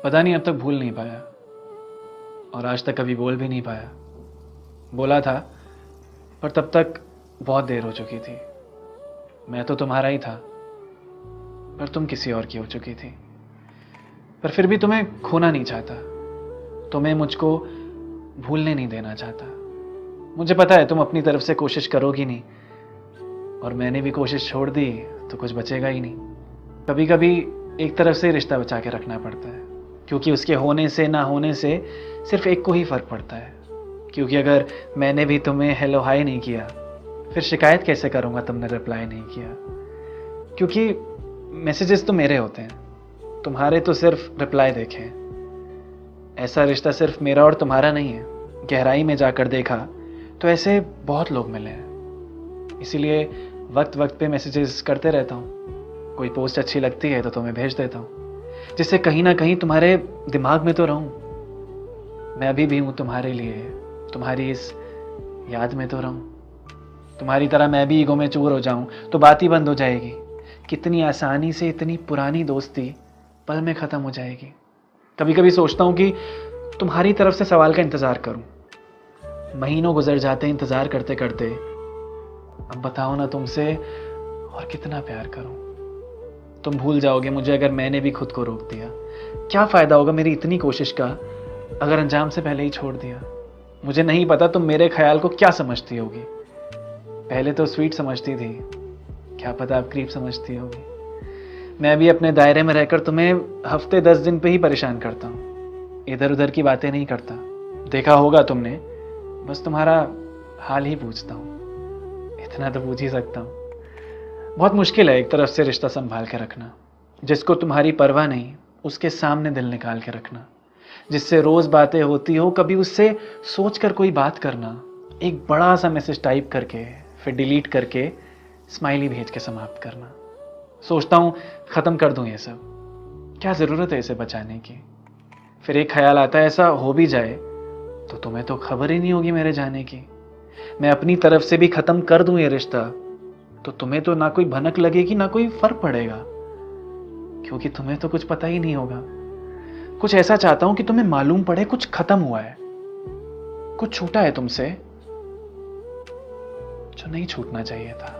पता नहीं अब तक भूल नहीं पाया और आज तक कभी बोल भी नहीं पाया। बोला था पर तब तक बहुत देर हो चुकी थी। मैं तो तुम्हारा ही था पर तुम किसी और की हो चुकी थी। पर फिर भी तुम्हें खोना नहीं चाहता, तुम्हें मुझको भूलने नहीं देना चाहता। मुझे पता है तुम अपनी तरफ से कोशिश करोगी नहीं और मैंने भी कोशिश छोड़ दी तो कुछ बचेगा ही नहीं। कभी कभी एक तरफ से रिश्ता बचा के रखना पड़ता है क्योंकि उसके होने से ना होने से सिर्फ एक को ही फर्क पड़ता है। क्योंकि अगर मैंने भी तुम्हें हेलो हाय नहीं किया फिर शिकायत कैसे करूंगा तुमने रिप्लाई नहीं किया। क्योंकि मैसेजेस तो मेरे होते हैं, तुम्हारे तो सिर्फ रिप्लाई देखे। ऐसा रिश्ता सिर्फ मेरा और तुम्हारा नहीं है। गहराई में जाकर देखा तो ऐसे बहुत लोग मिले हैं। इसीलिए वक्त वक्त पे मैसेजेस करते रहता हूँ। कोई पोस्ट अच्छी लगती है तो तुम्हें भेज देता हूँ जिससे कहीं ना कहीं तुम्हारे दिमाग में तो रहूं। मैं अभी भी हूं तुम्हारे लिए, तुम्हारी इस याद में तो रहूं। तुम्हारी तरह मैं भी ईगो में चूर हो जाऊं तो बात ही बंद हो जाएगी। कितनी आसानी से इतनी पुरानी दोस्ती पल में खत्म हो जाएगी। कभी कभी सोचता हूं कि तुम्हारी तरफ से सवाल का इंतजार करूं। महीनों गुजर जाते इंतजार करते करते। अब बताओ ना तुमसे और कितना प्यार करूं। तुम भूल जाओगे मुझे अगर मैंने भी खुद को रोक दिया। क्या फायदा होगा मेरी इतनी कोशिश का अगर अंजाम से पहले ही छोड़ दिया। मुझे नहीं पता तुम मेरे ख्याल को क्या समझती होगी। पहले तो स्वीट समझती थी, क्या पता अब क्रीप समझती होगी। मैं भी अपने दायरे में रहकर तुम्हें हफ्ते 10 दिन पे ही परेशान करता हूँ, इधर उधर की बातें नहीं करता। देखा होगा तुमने, बस तुम्हारा हाल ही पूछता हूँ। इतना तो पूछ ही सकता हूँ। बहुत मुश्किल है एक तरफ से रिश्ता संभाल के रखना। जिसको तुम्हारी परवाह नहीं उसके सामने दिल निकाल के रखना। जिससे रोज बातें होती हो कभी उससे सोचकर कोई बात करना। एक बड़ा सा मैसेज टाइप करके फिर डिलीट करके स्माइली भेज के समाप्त करना। सोचता हूँ खत्म कर दूं ये सब, क्या जरूरत है इसे बचाने की। फिर एक ख्याल आता है ऐसा हो भी जाए तो तुम्हें तो खबर ही नहीं होगी मेरे जाने की। मैं अपनी तरफ से भी खत्म कर दूं ये रिश्ता तो तुम्हें तो ना कोई भनक लगेगी ना कोई फर्क पड़ेगा। क्योंकि तुम्हें तो कुछ पता ही नहीं होगा। कुछ ऐसा चाहता हूं कि तुम्हें मालूम पड़े कुछ खत्म हुआ है, कुछ छूटा है तुमसे जो नहीं छूटना चाहिए था।